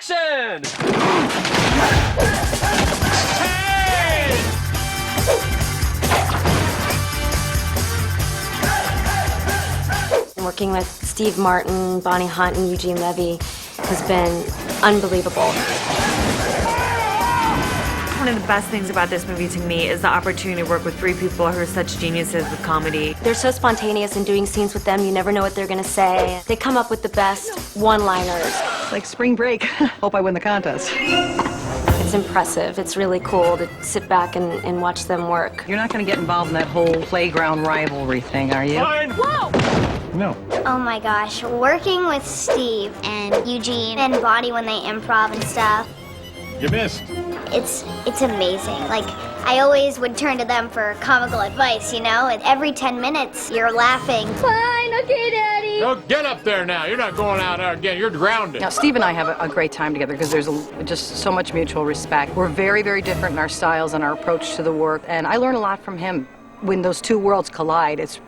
Action! Working with Steve Martin, Bonnie Hunt, and Eugene Levy has been unbelievable. One of the best things about this movie to me is the opportunity to work with three people who are such geniuses with comedy. They're so spontaneous, and doing scenes with them, you never know what they're going to say. They come up with the best one-liners. It's like spring break. Hope I win the contest. It's impressive. It's really cool to sit back and watch them work. You're not going to get involved in that whole playground rivalry thing, are you? Fine. Whoa! No. Oh my gosh, working with Steve and Eugene and Bonnie when they improv and stuff, You missed. it's amazing. Like, I always would turn to them for comical advice, you know? And every 10 minutes, you're laughing. Fine, okay, Daddy. No, get up there now. You're not going out there again. You're grounded. Now, Steve and I have a great time together because there's just so much mutual respect. We're very, very different in our styles and our approach to the work, and I learn a lot from him. When those two worlds collide, it's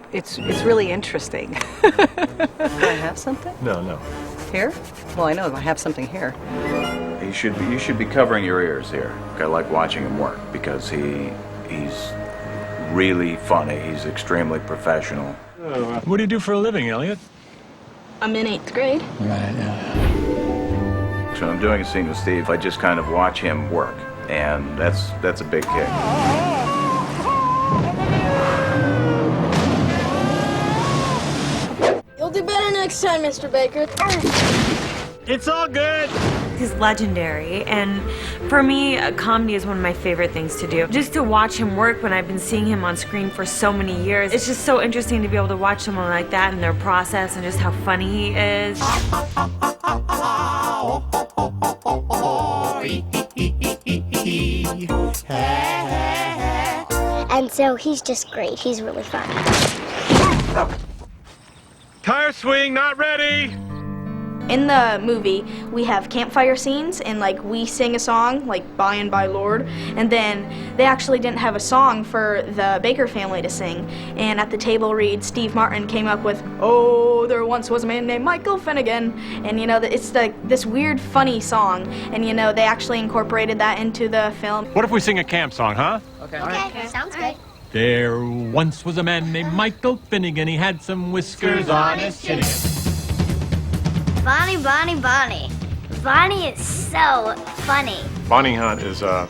really interesting. Do I have something? No. Here? Well, I know I have something here. You should be covering your ears here. I like watching him work because he's really funny. He's extremely professional. What do you do for a living, Elliot? I'm in 8th grade. Right, yeah. So when I'm doing a scene with Steve, I just kind of watch him work, and that's a big kick. You'll do better next time, Mr. Baker. It's all good. He's legendary, and for me, comedy is one of my favorite things to do. Just to watch him work when I've been seeing him on screen for so many years, it's just so interesting to be able to watch someone like that and their process and just how funny he is. And so he's just great. He's really funny. Tire swing, not ready. In the movie, we have campfire scenes, and like we sing a song, like "By and By Lord," and then they actually didn't have a song for the Baker family to sing. And at the table read, Steve Martin came up with "Oh, there once was a man named Michael Finnegan," and you know it's like this weird, funny song, and you know they actually incorporated that into the film. What if we sing a camp song, huh? Okay, sounds good. There once was a man named Michael Finnegan. He had some whiskers on his chin. Bonnie, Bonnie, Bonnie. Bonnie is so funny. Bonnie Hunt is a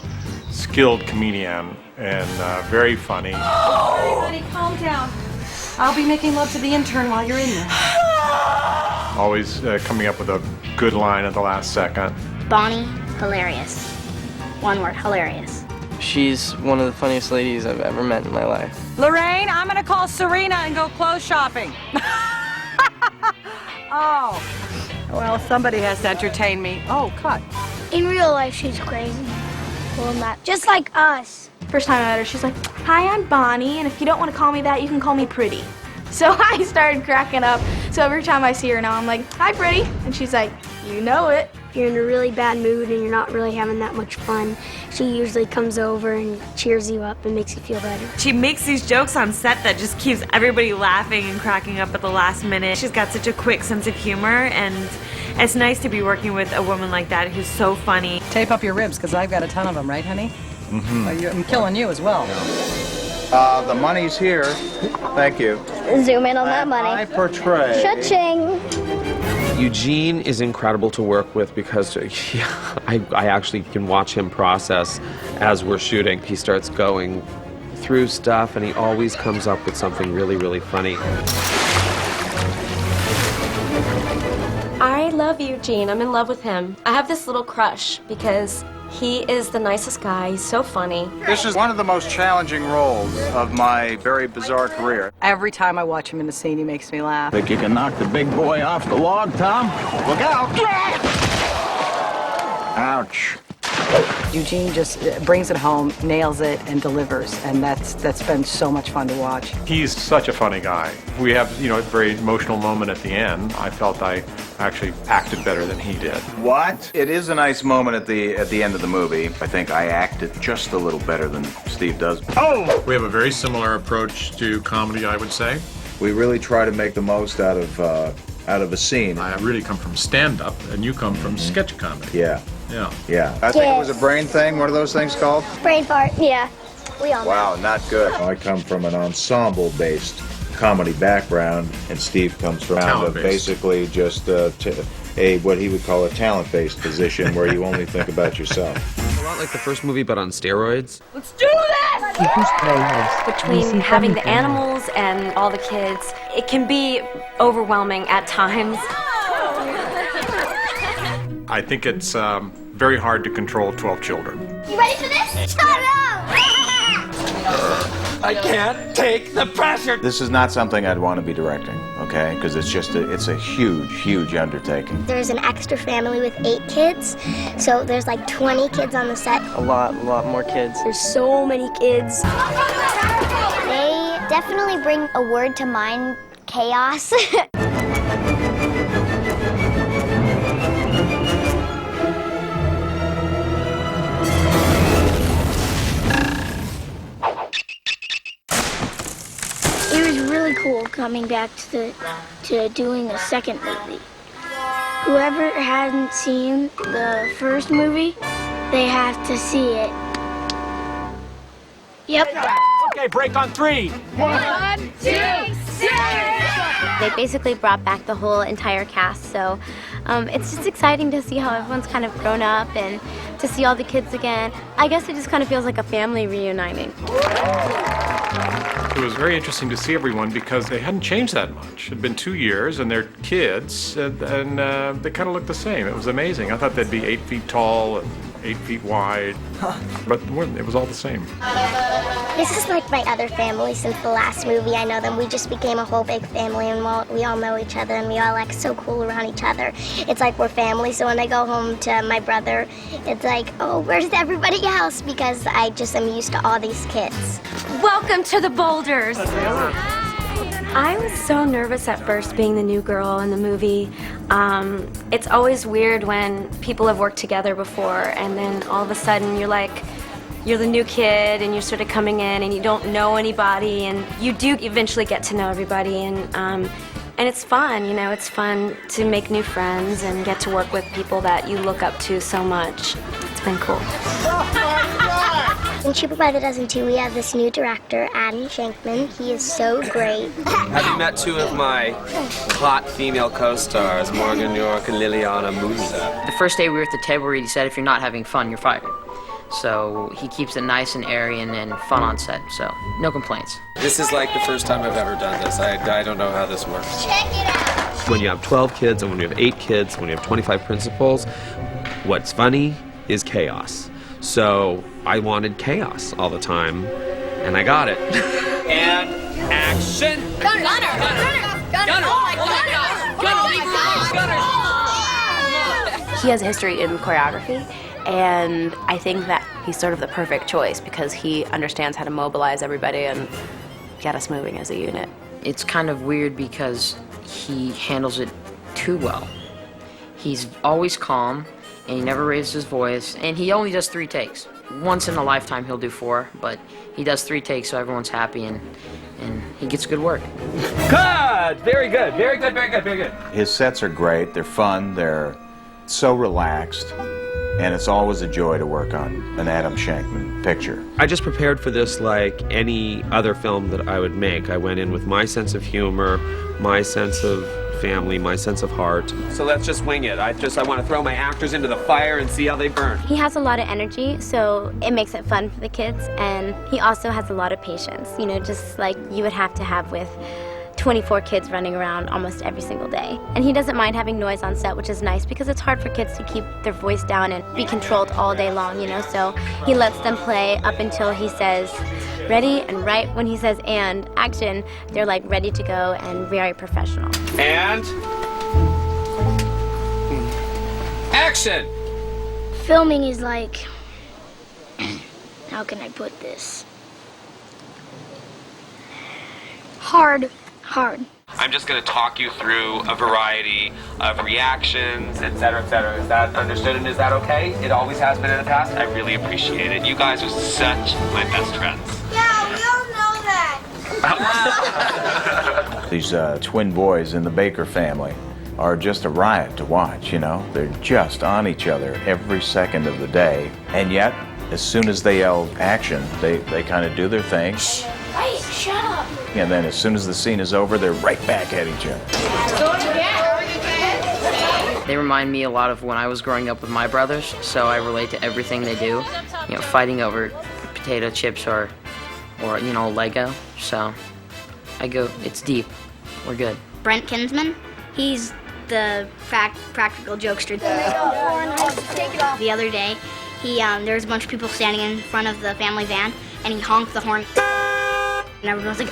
skilled comedian and very funny. Everybody calm down. I'll be making love to the intern while you're in there. Always coming up with a good line at the last second. Bonnie, hilarious. One word, hilarious. She's one of the funniest ladies I've ever met in my life. Lorraine, I'm gonna call Serena and go clothes shopping. Oh. Well, somebody has to entertain me. Oh, cut. In real life, she's crazy. Well, not just like us. First time I met her, she's like, "Hi, I'm Bonnie, and if you don't want to call me that, you can call me Pretty." So I started cracking up. So every time I see her now, I'm like, "Hi, Pretty," and she's like, "You know it." If you're in a really bad mood and you're not really having that much fun, she usually comes over and cheers you up and makes you feel better. She makes these jokes on set that just keeps everybody laughing and cracking up at the last minute. She's got such a quick sense of humor, and it's nice to be working with a woman like that who's so funny. Tape up your ribs, because I've got a ton of them, right, honey? Mm-hmm. I'm killing you as well. The money's here. Thank you. Zoom in on that money. I portray. Cha-ching. Eugene is incredible to work with because I actually can watch him process as we're shooting. He starts going through stuff and he always comes up with something really, really funny. I love Eugene. I'm in love with him. I have this little crush because he is the nicest guy. He's so funny. This is one of the most challenging roles of my very bizarre career. Every time I watch him in the scene, he makes me laugh. Think you can knock the big boy off the log, Tom? Look out! Ouch. Eugene just brings it home, nails it, and delivers, and that's been so much fun to watch. He's such a funny guy. We have, a very emotional moment at the end. I felt I actually acted better than he did. What? It is a nice moment at the end of the movie. I think I acted just a little better than Steve does. Oh! We have a very similar approach to comedy, I would say. We really try to make the most out of out of a scene. I really come from stand-up, and you come from sketch comedy. Yeah. Yeah. Yeah. I think it was a brain thing. What are those things called? Brain fart, yeah. We all know. Wow, not good. I come from an ensemble-based comedy background, and Steve comes from basically just a what he would call a talent-based position where you only think about yourself. A lot like the first movie, but on steroids. Let's do this! Between having the animals and all the kids, it can be overwhelming at times. I think it's very hard to control 12 children. You ready for this? Start out! I can't take the pressure. This is not something I'd want to be directing, okay? Because it's a huge undertaking. There's an extra family with 8 kids, so there's like 20 kids on the set. A lot more kids. There's so many kids. They definitely bring a word to mind, chaos. It was really cool coming back to doing a second movie. Whoever hadn't seen the first movie, they have to see it. Yep. Okay, break on 3. 1, 2, 6! They basically brought back the whole entire cast, so it's just exciting to see how everyone's kind of grown up and to see all the kids again. I guess it just kind of feels like a family reuniting. It was very interesting to see everyone because they hadn't changed that much. It had been 2 years, and they're kids, and they kind of looked the same. It was amazing. I thought they'd be 8 feet tall and 8 feet wide, but it was all the same. This is like my other family since the last movie. I know them. We just became a whole big family, and we all know each other, and we all act so cool around each other. It's like we're family, so when I go home to my brother, it's like, oh, where's everybody else? Because I just am used to all these kids. Welcome to the Boulders! I was so nervous at first being the new girl in the movie. It's always weird when people have worked together before and then all of a sudden you're the new kid and you're sort of coming in and you don't know anybody, and you do eventually get to know everybody, and it's fun, you know, it's fun to make new friends and get to work with people that you look up to so much. It's been cool. In Cheaper by the Dozen 2, we have this new director, Adam Shankman. He is so great. Have you met 2 of my hot female co-stars, Morgan York and Liliana Musa? The first day we were at the table read, he said, if you're not having fun, you're fired. So he keeps it nice and airy and fun on set, so no complaints. This is like the first time I've ever done this. I don't know how this works. Check it out. When you have 12 kids and when you have 8 kids, when you have 25 principals, what's funny is chaos. So I wanted chaos all the time, and I got it. And action! Gunner! He has a history in choreography, and I think that he's sort of the perfect choice because he understands how to mobilize everybody and get us moving as a unit. It's kind of weird because he handles it too well. He's always calm, and he never raises his voice, and he only does 3 takes. Once in a lifetime he'll do 4, but he does 3 takes so everyone's happy and he gets good work. Good! Very good, very good, very good, very good. His sets are great, they're fun, they're so relaxed, and it's always a joy to work on an Adam Shankman picture. I just prepared for this like any other film that I would make. I went in with my sense of humor, my sense of family, my sense of heart. So let's just wing it. I want to throw my actors into the fire and see how they burn. He has a lot of energy, so it makes it fun for the kids, and he also has a lot of patience, you know, just like you would have to have with 24 kids running around almost every single day. And he doesn't mind having noise on set, which is nice because it's hard for kids to keep their voice down and be controlled all day long, you know, so he lets them play up until he says ready, and right when he says and action, they're like ready to go and very professional. And action! Filming is like, how can I put this? Hard. I'm just going to talk you through a variety of reactions, etc., etc. Is that understood and is that okay? It always has been in the past. I really appreciate it. You guys are such my best friends. Yeah, we all know that. These twin boys in the Baker family, are just a riot to watch, you know? They're just on each other every second of the day. And yet, as soon as they yell action, they kind of do their thing. Hey, shut up! And then as soon as the scene is over, they're right back at each other. They remind me a lot of when I was growing up with my brothers, so I relate to everything they do. You know, fighting over potato chips or you know, Lego. So I go, it's deep. We're good. Brent Kinsman, he's the practical jokester. The other day, there was a bunch of people standing in front of the family van, and he honked the horn, and everyone was like,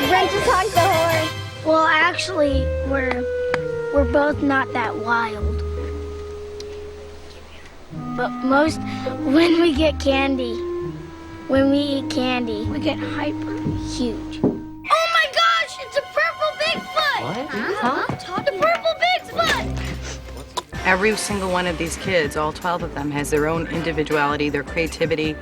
Brent just honked the horn. Well, actually, we're both not that wild. But when we get candy, when we eat candy, we get hyper huge. "Oh my gosh, it's a purple Bigfoot!" What? Huh? The purple Bigfoot! Every single one of these kids, all 12 of them, has their own individuality, their creativity,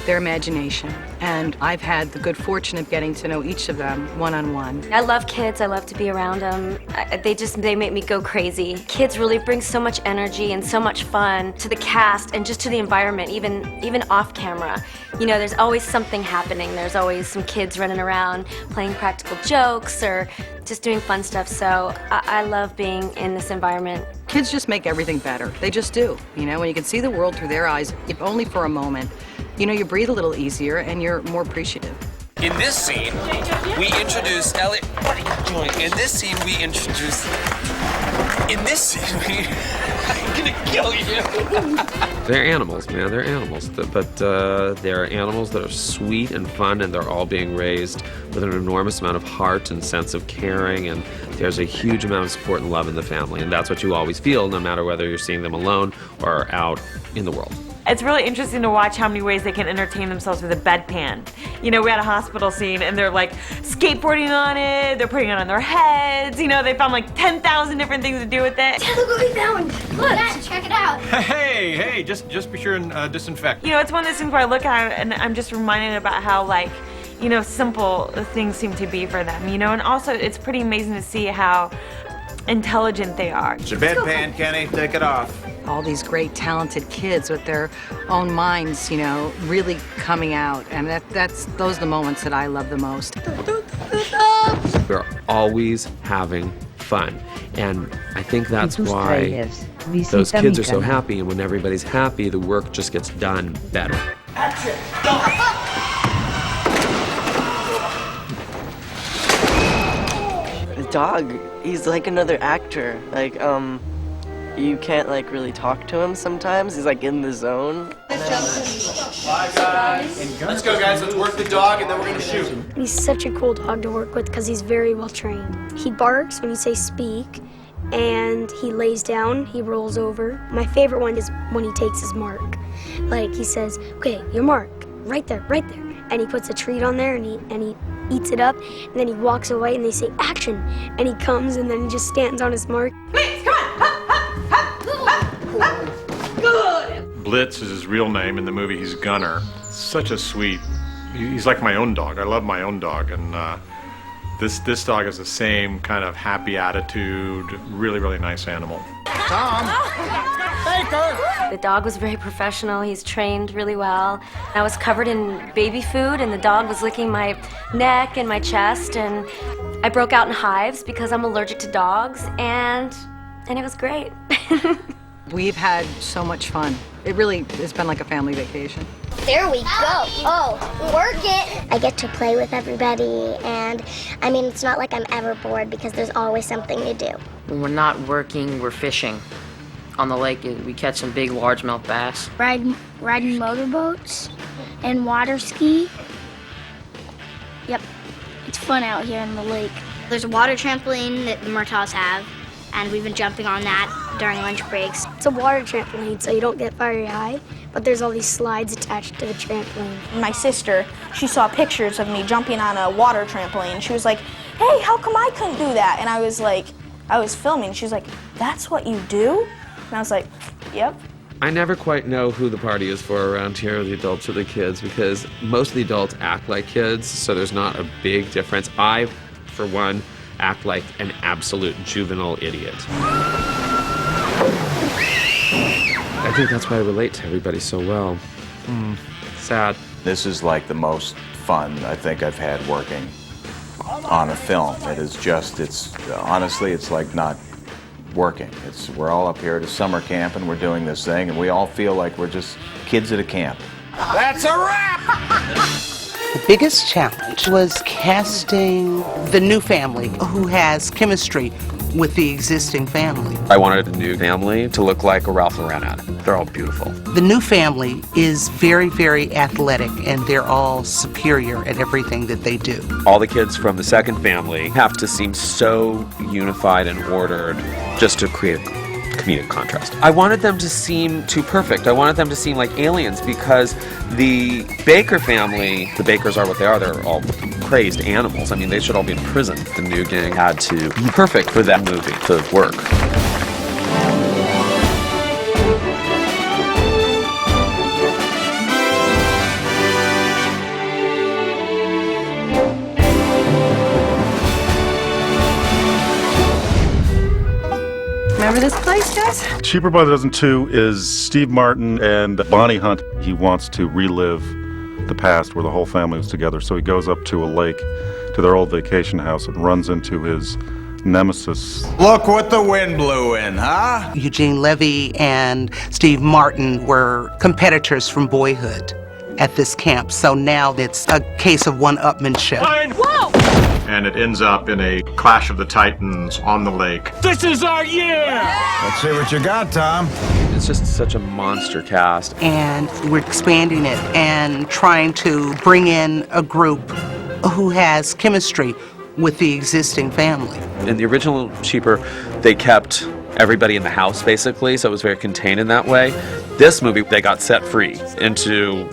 their imagination. And I've had the good fortune of getting to know each of them one-on-one. I love kids. I love to be around them. They make me go crazy. Kids really bring so much energy and so much fun to the cast and just to the environment, even off camera. You know, there's always something happening. There's always some kids running around playing practical jokes or just doing fun stuff. So I love being in this environment. Kids just make everything better. They just do. You know, when you can see the world through their eyes, if only for a moment, you know, you breathe a little easier and you're more appreciative. In this scene, we introduce Elliot. What are you doing? In this scene, we introduce. In this scene, we. I'm gonna kill you. They're animals, man. They're animals. But they're animals that are sweet and fun, and they're all being raised with an enormous amount of heart and sense of caring, and there's a huge amount of support and love in the family, and that's what you always feel, no matter whether you're seeing them alone or out in the world. It's really interesting to watch how many ways they can entertain themselves with a bedpan. You know, we had a hospital scene and they're like skateboarding on it, they're putting it on their heads, you know, they found like 10,000 different things to do with it. Look what we found! Look, Dad, check it out! Hey, just be sure and disinfect. You know, it's one of those things where I look at it and I'm just reminded about how, like, you know, simple things seem to be for them, you know, and also it's pretty amazing to see how intelligent they are. It's your bedpan, Kenny. Take it off. All these great, talented kids with their own minds, you know, really coming out. And those are the moments that I love the most. We're always having fun. And I think that's why those kids are so happy. And when everybody's happy, the work just gets done better. Action! The dog, he's like another actor. Like, you can't like really talk to him sometimes. He's like in the zone. Bye, guys. Let's go, guys. Let's work the dog, and then we're gonna shoot. He's such a cool dog to work with because he's very well trained. He barks when you say speak, and he lays down, he rolls over. My favorite one is when he takes his mark. Like he says, okay, your mark, right there, right there. And he puts a treat on there and he eats it up, and then he walks away and they say action. And he comes and then he just stands on his mark. Please, come on! Blitz is his real name. In the movie, he's Gunner. Such a sweet. He's like my own dog. I love my own dog, and this dog has the same kind of happy attitude. Really, really nice animal. Tom! Baker! The dog was very professional. He's trained really well. I was covered in baby food, and the dog was licking my neck and my chest, and I broke out in hives because I'm allergic to dogs, and it was great. We've had so much fun. It really has been like a family vacation. There we go. Oh, work it. I get to play with everybody, and I mean, it's not like I'm ever bored because there's always something to do. When we're not working, we're fishing. On the lake, we catch some big largemouth bass. Riding motorboats and water ski. Yep, it's fun out here in the lake. There's a water trampoline that the Murtaughs have, and we've been jumping on that during lunch breaks. It's a water trampoline, so you don't get very high, but there's all these slides attached to the trampoline. My sister, she saw pictures of me jumping on a water trampoline. She was like, hey, how come I couldn't do that? And I was like, I was filming. She was like, that's what you do? And I was like, yep. I never quite know who the party is for around here, the adults or the kids, because most of the adults act like kids, so there's not a big difference. I, for one, act like an absolute juvenile idiot. I think that's why I relate to everybody so well. Sad. This is like the most fun I think I've had working on a film. It is just, honestly, it's like not working. We're all up here at a summer camp and we're doing this thing and we all feel like we're just kids at a camp. That's a wrap! The biggest challenge was casting the new family who has chemistry with the existing family. I wanted a new family to look like a Ralph Lauren ad. They're all beautiful. The new family is very, very athletic, and they're all superior at everything that they do. All the kids from the second family have to seem so unified and ordered just to create a comedic contrast. I wanted them to seem too perfect. I wanted them to seem like aliens because the Baker family, the Bakers are what they are. They're all crazed animals. I mean, they should all be in prison. The new gang had to be perfect for that movie to work. Remember this place, guys? Cheaper by the Dozen 2 is Steve Martin and Bonnie Hunt. He wants to relive the past where the whole family was together, so he goes up to a lake, to their old vacation house, and runs into his nemesis. Look what the wind blew in, huh? Eugene Levy and Steve Martin were competitors from boyhood at this camp, so now it's a case of one-upmanship. Whoa! And it ends up in a clash of the titans on the lake. This is our year! Let's see what you got, Tom. It's just such a monster cast. And we're expanding it and trying to bring in a group who has chemistry with the existing family. In the original Cheaper, they kept everybody in the house, basically, so it was very contained in that way. This movie, they got set free into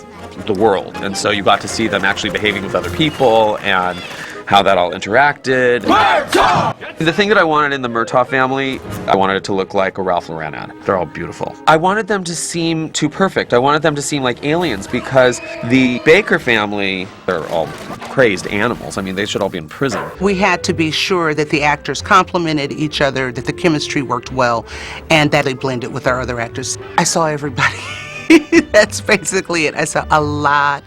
the world, and so you got to see them actually behaving with other people and how that all interacted. Murtaugh! The thing that I wanted in the Murtaugh family, I wanted it to look like a Ralph Lauren ad. They're all beautiful. I wanted them to seem too perfect. I wanted them to seem like aliens because the Baker family, they're all crazed animals. I mean, they should all be in prison. We had to be sure that the actors complemented each other, that the chemistry worked well, and that they blended with our other actors. I saw everybody. That's basically it. I saw a lot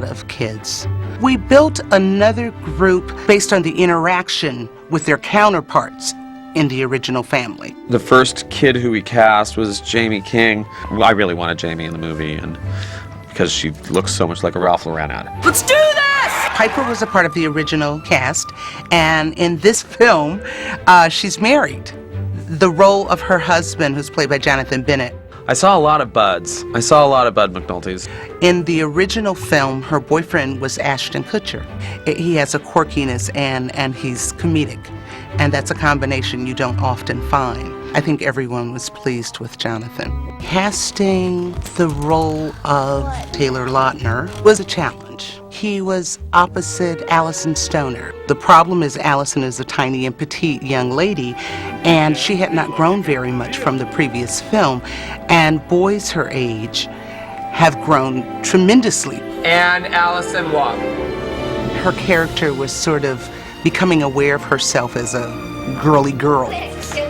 of kids. We built another group based on the interaction with their counterparts in the original family. The first kid who we cast was Jamie King. I really wanted Jamie in the movie, and because she looks so much like a Ralph Lauren ad. Let's do this! Piper was a part of the original cast, and in this film, she's married. The role of her husband, who's played by Jonathan Bennett. I saw a lot of Buds. I saw a lot of Bud McNulty's. In the original film, her boyfriend was Ashton Kutcher. He has a quirkiness and he's comedic. And that's a combination you don't often find. I think everyone was pleased with Jonathan. Casting the role of Taylor Lautner was a challenge. He was opposite Allison Stoner. The problem is Allison is a tiny and petite young lady, and she had not grown very much from the previous film, and boys her age have grown tremendously. And Allison walk. Her character was sort of becoming aware of herself as a girly girl,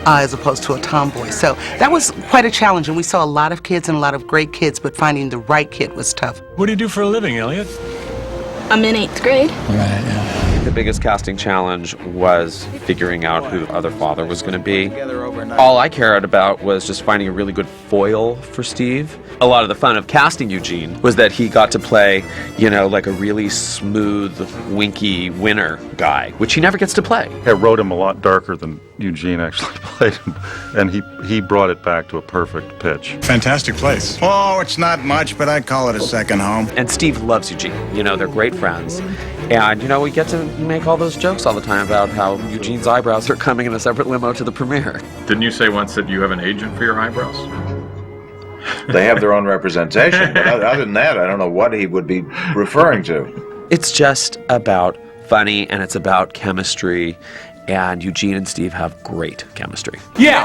as opposed to a tomboy. So that was quite a challenge, and we saw a lot of kids and a lot of great kids, but finding the right kid was tough. What do you do for a living, Elliot? I'm in 8th grade. Right, yeah. The biggest casting challenge was figuring out who the other father was going to be. All I cared about was just finding a really good foil for Steve. A lot of the fun of casting Eugene was that he got to play, you know, like a really smooth, winky winner guy, which he never gets to play. I wrote him a lot darker than Eugene actually played him, and he brought it back to a perfect pitch. Fantastic place. Oh, it's not much, but I'd call it a second home. And Steve loves Eugene. You know, they're great friends. And, you know, we get to make all those jokes all the time about how Eugene's eyebrows are coming in a separate limo to the premiere. Didn't you say once that you have an agent for your eyebrows? They have their own representation, but other than that, I don't know what he would be referring to. It's just about funny, and it's about chemistry, and Eugene and Steve have great chemistry. Yeah!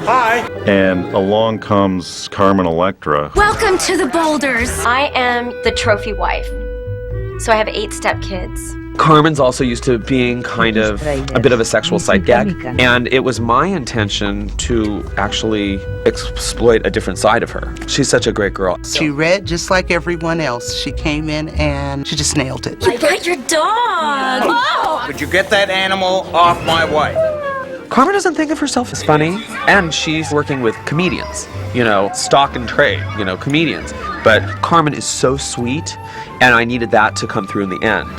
Hi. And along comes Carmen Electra. Welcome to the Boulders. I am the trophy wife. So I have 8 stepkids. Carmen's also used to being kind of a bit of a sexual sight gag, and it was my intention to actually exploit a different side of her. She's such a great girl. She read just like everyone else. She came in and she just nailed it. You got your dog. Oh! Could you get that animal off my wife? Carmen doesn't think of herself as funny, and she's working with comedians, you know, stock and trade, you know, comedians. But Carmen is so sweet, and I needed that to come through in the end.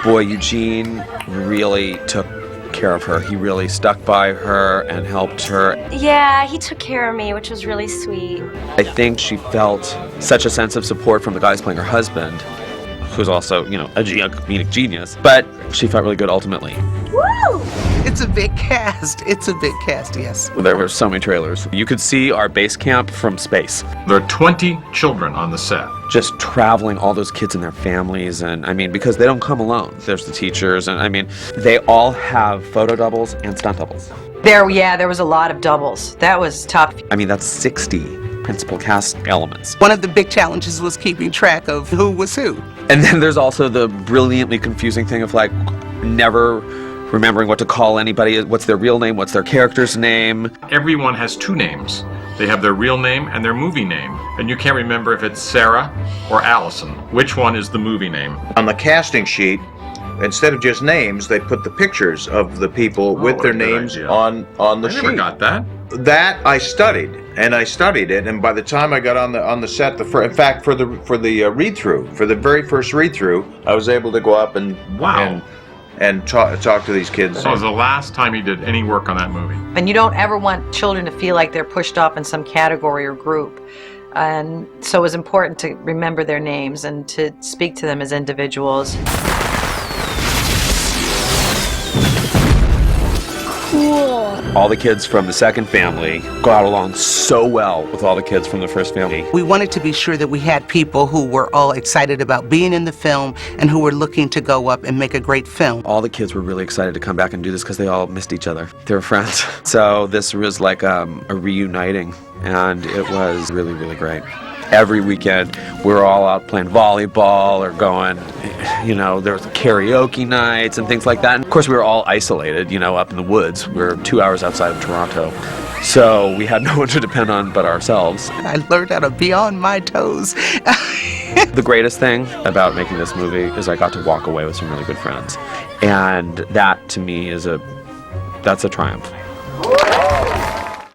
Boy, Eugene really took care of her. He really stuck by her and helped her. Yeah, he took care of me, which was really sweet. I think she felt such a sense of support from the guys playing her husband, who's also, you know, a comedic genius, but she felt really good ultimately. Woo! It's a big cast. It's a big cast, yes. There were so many trailers. You could see our base camp from space. There are 20 children on the set. Just traveling, all those kids and their families, and I mean, because they don't come alone. There's the teachers, and I mean, they all have photo doubles and stunt doubles. There was a lot of doubles. That was tough. I mean, that's 60 principal cast elements. One of the big challenges was keeping track of who was who. And then there's also the brilliantly confusing thing of like never remembering what to call anybody, what's their real name, what's their character's name. Everyone has 2 names. They have their real name and their movie name. And you can't remember if it's Sarah or Allison. Which one is the movie name? On the casting sheet, instead of just names, they put the pictures of the people with their names on the sheet. I never got that. That I studied, and I studied it, and by the time I got on the set, in fact, for the read-through, for the very first read-through, I was able to go up and talk to these kids. So it was the last time you did any work on that movie. And you don't ever want children to feel like they're pushed off in some category or group. And so it was important to remember their names and to speak to them as individuals. Cool. All the kids from the second family got along so well with all the kids from the first family. We wanted to be sure that we had people who were all excited about being in the film and who were looking to go up and make a great film. All the kids were really excited to come back and do this because they all missed each other. They were friends. So this was like a reuniting, and it was really, really great. Every weekend, we were all out playing volleyball or going, you know, there was karaoke nights and things like that. And of course, we were all isolated, you know, up in the woods. We were 2 hours outside of Toronto. So we had no one to depend on but ourselves. I learned how to be on my toes. The greatest thing about making this movie is I got to walk away with some really good friends. And that, to me, that's a triumph.